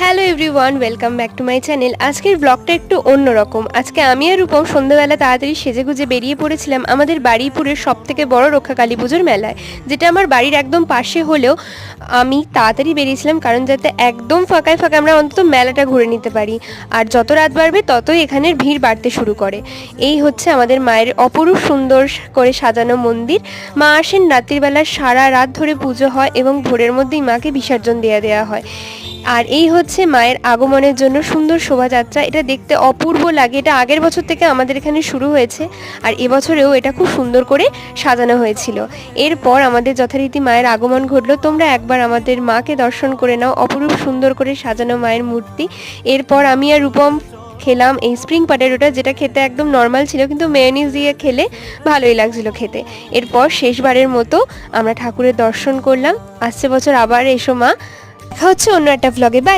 Hello everyone, welcome back to my channel. আজকের ব্লগটা একটু অন্যরকম। আজকে আমি আর রূপম সন্ধ্যাবেলা তাড়াতাড়ি সেজেগুজে বেরিয়ে পড়েছিলাম আমাদের বারুইপুরের সবথেকে বড় রক্ষা কালী পুজোর মেলায়, যেটা আমার বাড়ির একদম পাশে হলেও আমি তাড়াতাড়ি বেরিয়েছিলাম কারণ যাতে একদম ফাঁকায় ফাঁকা আমরা অন্তত মেলাটা ঘুরে নিতে পারি। আর যত রাত বাড়বে ততই এখানের ভিড় বাড়তে শুরু করে। এই হচ্ছে আমাদের মায়ের অপরূপ সুন্দর করে সাজানো মন্দির। মা আসেন রাত্রিবেলা, সারা রাত ধরে পুজো হয় এবং ভোরের মধ্যেই মাকে বিসর্জন দেওয়া হয়। আর এই হচ্ছে মায়ের আগমনের জন্য সুন্দর শোভাযাত্রা। এটা দেখতে অপূর্ব লাগে। এটা আগের বছর থেকে আমাদের এখানে শুরু হয়েছে আর এবছরেও এটা খুব সুন্দর করে সাজানো হয়েছিল। এরপর আমাদের যথারীতি মায়ের আগমন ঘটলো। তোমরা একবার আমাদের মাকে দর্শন করে নাও, অপরূপ সুন্দর করে সাজানো মায়ের মূর্তি। এরপর আমি আর রূপম খেলাম এই স্প্রিং পটেটোটা, যেটা খেতে একদম নর্মাল ছিল কিন্তু মেয়োনিজ দিয়ে খেলে ভালোই লাগছিল খেতে। এরপর শেষবারের মতো আমরা ঠাকুরের দর্শন করলাম। আসছে বছর আবার এসো মা। দেখা হচ্ছে অন্য একটা ভ্লগে। বাই।